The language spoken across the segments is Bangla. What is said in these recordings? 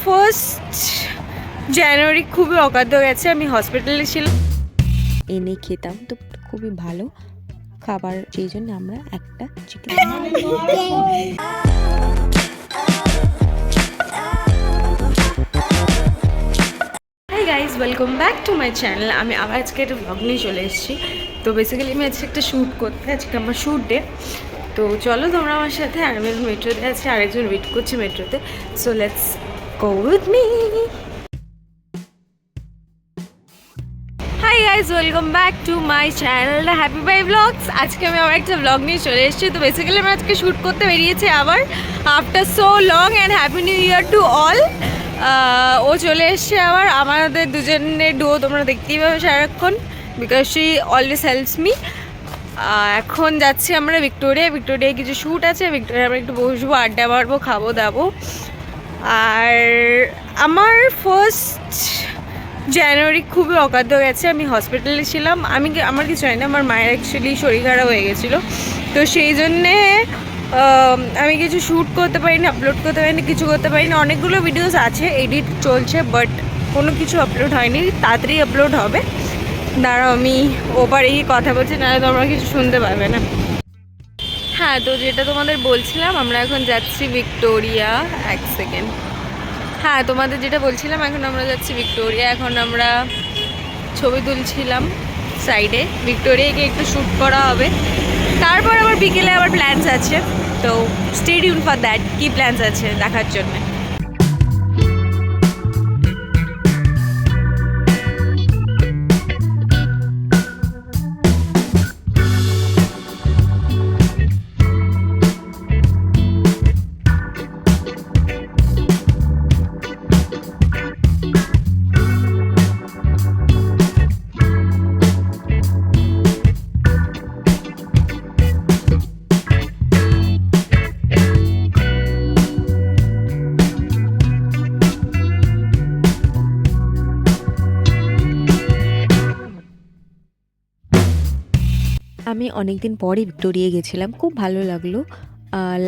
ফার্স্ট জানুয়ারি খুবই অগাধ গেছে। আমি হসপিটালে ছিলাম, এনে খেতাম, তো খুবই ভালো খাবার, সেই জন্য আমরা একটা chicken. High guys, welcome back to my channel. আমি আবার আজকে একটা ব্লগ নিয়ে চলে এসেছি। তো বেসিক্যালি আমি আজকে একটা শ্যুট করতে, আজকে আমার শ্যুট ডে। তো চলো তোমরা আমার সাথে, আর আমি মেট্রোতে আছি, আরেকজন ওয়েট করছে মেট্রোতে। So let's go with me. Hi guys, welcome back to my channel happy by vlogs. আজকে আমি আমার একটা ব্লগ নিয়ে চলে এসেছি। তো বেসিক্যালি আমি আজকে শ্যুট করতে বেরিয়েছি আবার after so long, and happy new year to all. ও চলে এসছে আবার, আমাদের দুজনের ডুও তোমরা দেখতেই পাবে সারাক্ষণ, because she always helps me. এখন যাচ্ছি আমরা ভিক্টোরিয়ায় কিছু শ্যুট আছে। ভিক্টোরিয়া আমরা একটু বসবো, আড্ডা মারবো, খাবো দাবো। আর আমার ফার্স্ট জানুয়ারি খুবই অগাধ গেছে। আমি হসপিটালে ছিলাম। আমার কিছু হয় না, আমার মায়ের অ্যাকচুয়ালি শরীর খারাপ হয়ে গেছিলো। তো সেই জন্যে আমি কিছু শ্যুট করতে পারিনি, আপলোড করতে পারিনি, কিছু করতে পারিনি। অনেকগুলো ভিডিওস আছে, এডিট চলছে, বাট কোনো কিছু আপলোড হয়নি। তাড়াতাড়ি আপলোড হবে। দাঁড়াও, আমি ওপারে গিয়ে কথা বলছি, নাহলে তোমরা কিছু শুনতে পাবে না। হ্যাঁ, তো যেটা তোমাদের বলছিলাম, আমরা এখন যাচ্ছি ভিক্টোরিয়া। এক সেকেন্ড। হ্যাঁ, তোমাদের যেটা বলছিলাম, এখন আমরা যাচ্ছি ভিক্টোরিয়া। এখন আমরা ছবি তুলছিলাম সাইডে। ভিক্টোরিয়ায় গিয়ে একটু শ্যুট করা হবে, তারপর আবার বিকেলে আবার প্ল্যানস আছে। তো স্টে টিউন ফর দ্যাট, কী প্ল্যানস আছে দেখার জন্য। আমি অনেক দিন পরই ভিক্টোরিয়া গেছিলাম, খুব ভালো লাগলো।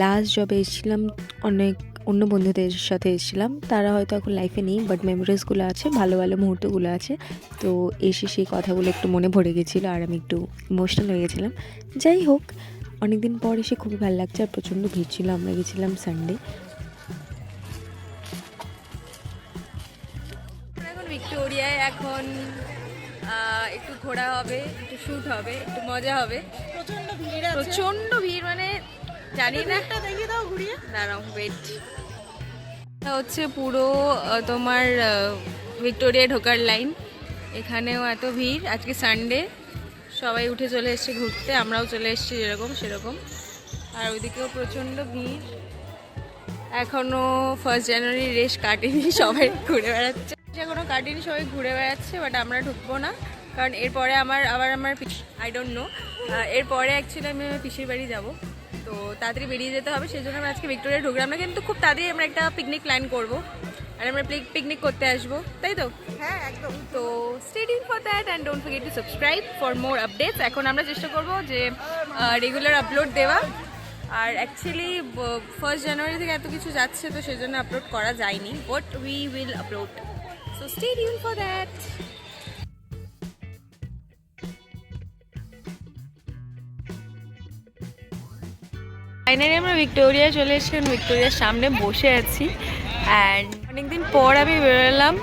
লাস্ট যবে এসেছিলাম অনেক অন্য বন্ধুদের সাথে এসেছিলাম, তারা হয়তো এখন লাইফে নেই, বাট মেমোরিজগুলো আছে, ভালো ভালো মুহূর্তগুলো আছে। তো এসে সেই কথাগুলো একটু মনে ভরে গেছিলো, আর আমি একটু ইমোশনাল হয়ে গেছিলাম। যাই হোক, অনেক দিন পর এসে খুবই ভালো লাগছে, আর প্রচণ্ড ভিড় ছিল। আমরা গেছিলাম সানডে। এখন ভিক্টোরিয়ায় এখন একটু ঘোরা হবে, একটু শ্যুট হবে, একটু মজা হবে। প্রচণ্ড ভিড়, মানে জানি না। দেখিয়ে দাও ঘুরিয়ে, দাঁড়াও ওয়েট। হচ্ছে পুরো তোমার ভিক্টোরিয়ায় ঢোকার লাইন। এখানেও এত ভিড়, আজকে সানডে, সবাই উঠে চলে এসছে ঘুরতে, আমরাও চলে এসেছি যেরকম সেরকম। আর ওইদিকেও প্রচণ্ড ভিড়। এখনও ফার্স্ট জানুয়ারি রেশ কাটেনি, সবাই ঘুরে বেড়াচ্ছে। এখনও কাটেনি, সবাই ঘুরে বেড়াচ্ছে, বাট আমরা ঢুকবো না, কারণ এরপরে আমার আই ডোন্ট নো, এরপরে অ্যাকচুয়ালি আমি আমার পিসির বাড়ি যাবো। তো তাড়াতাড়ি বেরিয়ে যেতে হবে, সেই জন্য আমরা আজকে ভিক্টোরিয়া ঢুকলাম না। কিন্তু খুব তাড়াতাড়ি আমরা একটা পিকনিক প্ল্যান করবো, আর আমরা পিকনিক করতে আসবো, তাই তো? হ্যাঁ, একদম। তো stay tune for that, and don't forget to subscribe for more updates. এখন আমরা চেষ্টা করবো যে রেগুলার আপলোড দেওয়া। আর অ্যাকচুয়ালি ফার্স্ট জানুয়ারি থেকে এত কিছু যাচ্ছে, তো সেই জন্য আপলোড করা যায়নি, but we will upload. So stay tune for that. Finally আমরা ভিক্টোরিয়া চলে এসেছি, ভিক্টোরিয়ার সামনে বসে আছি। অ্যান্ড অনেকদিন পর আমি বেরোলাম,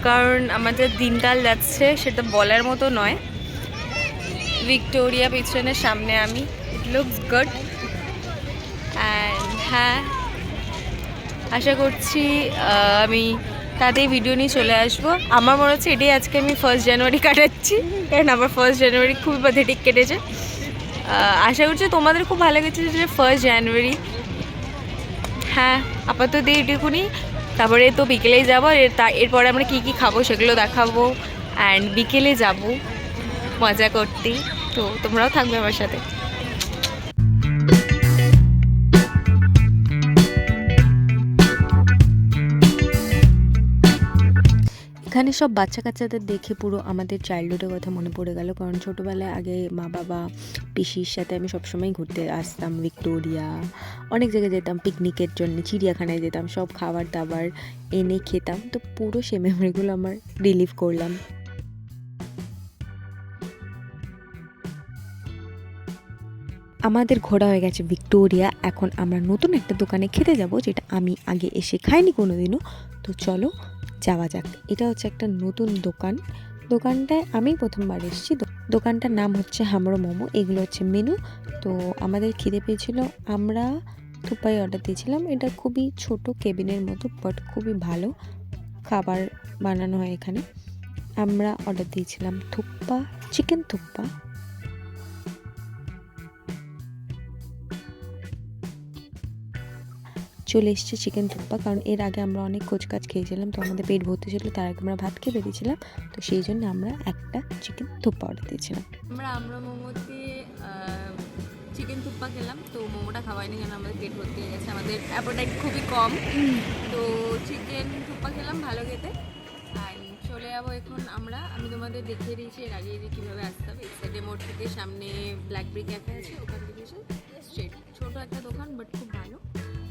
কারণ আমাদের দিনকাল যাচ্ছে, সেটা বলার মতো নয়। ভিক্টোরিয়া পিছনের সামনে আমি, ইট লুকস গুড। অ্যান্ড হ্যাঁ, আশা করছি আমি তাতেই ভিডিও নিয়ে চলে আসবো। আমার মনে হচ্ছে এটাই আজকে আমি ফার্স্ট জানুয়ারি কাটাচ্ছি, কারণ আমার ফার্স্ট জানুয়ারি খুবই প্যাথেটিক কেটেছে। আশা করছি তোমাদের খুব ভালো লেগেছে যে ফার্স্ট জানুয়ারি। হ্যাঁ, আপাতত এইটুকুনি। তারপরে তো বিকেলেই যাবো, এরপরে আমরা কী কী খাবো সেগুলো দেখাবো, অ্যান্ড বিকেলে যাব মজা করতে। তো তোমরাও থাকবে আমার সাথে। এখানে সব বাচ্চা কাচ্চাদের দেখে পুরো আমাদের চাইল্ডহুডের কথা মনে পড়ে গেল, কারণ ছোটোবেলায় আগে মা বাবা পিসির সাথে আমি সবসময় ঘুরতে আসতাম, ভিক্টোরিয়া অনেক জায়গায় যেতাম পিকনিকের জন্য, চিড়িয়াখানায় যেতাম, সব খাবার দাবার এনে খেতাম। তো পুরো সে মেমোরিগুলো আমার রিলিভ করলাম। আমাদের ঘোরা হয়ে গেছে ভিক্টোরিয়া। এখন আমরা নতুন একটা দোকানে খেতে যাব, যেটা আমি আগে এসে খাইনি কোনোদিনও। তো চলো যাওয়া যাক। এটা হচ্ছে একটা নতুন দোকান, দোকানটায় আমি প্রথমবার এসেছি। দোকানটার নাম হচ্ছে হামড়ো মোমো। এগুলো হচ্ছে মেনু। তো আমাদের খিদে পেয়েছিল, আমরা থুপ্পাই অর্ডার দিয়েছিলাম। এটা খুবই ছোট কেবিনের মতো, বাট খুবই ভালো খাবার বানানো হয় এখানে। আমরা অর্ডার দিয়েছিলাম থুপ্পা, চিকেন থুপ্পা। চলে এসেছে চিকেন থুপ্পা, কারণ এর আগে আমরা অনেক কোচকাচ খেয়েছিলাম, তো আমাদের পেট ভর্তি ছিল। তার আগে আমরা ভাত খেয়ে বেরিয়েছিলাম, তো সেই জন্য আমরা একটা চিকেন থুপ্পা অর্ডার দিয়েছিলাম। আমরা মোমোতে চিকেন থুপ্পা খেলাম, তো মোমোটা খাওয়াইনি কেন আমাদের পেট ভর্তি হয়ে গেছে, আমাদের অ্যাপোটাইট খুবই কম। তো চিকেন থুপ্পা খেলাম, ভালো খেতে। আর চলে যাবো এখন আমি তোমাদের দেখিয়ে দিয়েছি এর আগে যে কীভাবে আসতে হবে। এক্সাইডে মোড় থেকে সামনে ব্ল্যাকবেরি ক্যাফে আছে, ওখান থেকে এসে স্ট্রেট ছোটো একটা দোকান, বাট খুব ভালো।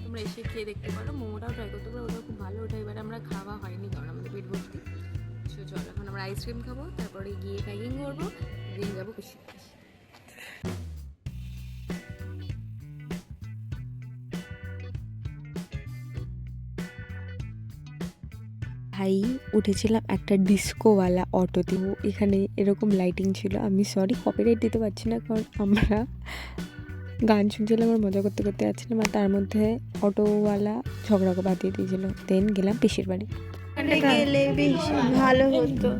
তোমরা এসে খেয়ে দেখতে পারো, মোমোটাও ট্রাই করতে পারো, ওটা খুব ভালো। ওটা এবার আমরা খাওয়া হয়নি কারণ আমাদের পেট ভর্তি। তো চলো এখন আমরা আইসক্রিম খাবো, তারপরে গিয়ে প্যাকিং করবো, দিন যাবো খুশি। ভাই উঠেছিলাম একটা ডিস্কোওয়ালা অটোতে। এখানে এরকম লাইটিং ছিল। আমি সরি কপিরাইট দিতে পারছি না, কারণ আমরা গান শুনছিলাম আর মজা করতে করতে যাচ্ছিলাম, আর তার মধ্যে অটোওয়ালা ঝগড়া বাঁধিয়ে দিয়েছিল। দেন গেলাম পিসির বাড়ি। গেলে বেশ ভালো হতো,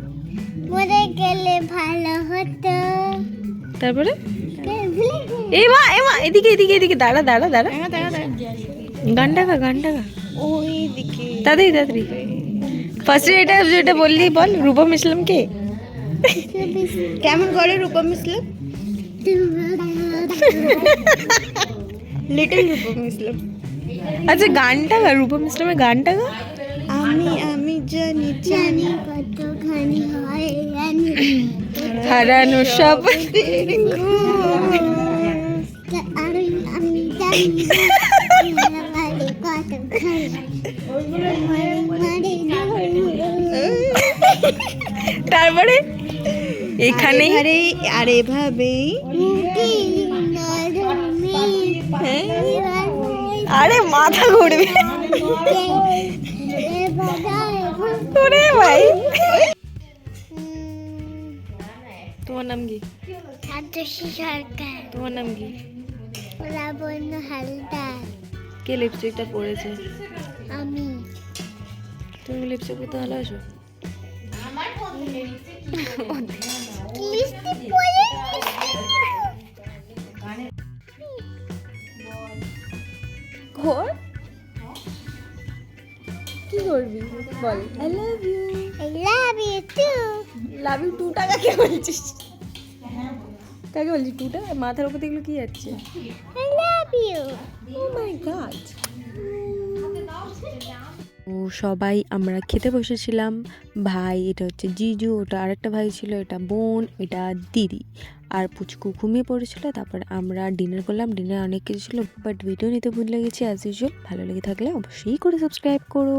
তারপরে এদিকে এদিকে এদিকে দাঁড়া দাঁড়া দাঁড়া, গানটা গা গানটা গা ওই দিকে তাড়াতাড়ি তাড়াতাড়ি। ফার্স্টে এটা যেটা বললি বল, রূপম ইসলাম কে কেমন করে রূপম ইসলাম? লিটল রূপম ইসলাম। আচ্ছা গানটা গা, রূপম ইসলামের গানটা গা। আমি জানি জানি কতখানি হয় জানি, হারানো সব আমি জানি তারপরে এখানে আর এভাবেই আরে মাথা ঘুরবে ওরে ভাই। তোমার নাম কি? সরকার। তোমার নাম কি? লাবণ্য হালদার। কে লিপস্টিকটা পরেছে? আমি। তুমি লিপস্টিক পরতে ভালোবাসো? লিপস্টিক পরে ঘর কি করবি বল? I love you. I love you too. Love you 2 টাকা কে বলছিস? কাকে বলছিস 2 টাকা? মাথার উপর এগুলো কি যাচ্ছে? I love you. Oh my god. ও সবাই আমরা খেতে বসেছিলাম। ভাই এটা হচ্ছে জিজু, ওটা আরেকটা ভাই ছিল, এটা বোন, এটা দিদি, আর পুচকু ঘুমিয়ে পড়েছিল। তারপর আমরা ডিনার করলাম। ডিনার অনেক কিছু ছিল, বাট ভিডিও নিতে ভুলে গেছি অ্যাজ ইউজুয়াল। ভালো লেগে থাকলে অবশ্যই করে সাবস্ক্রাইব করো।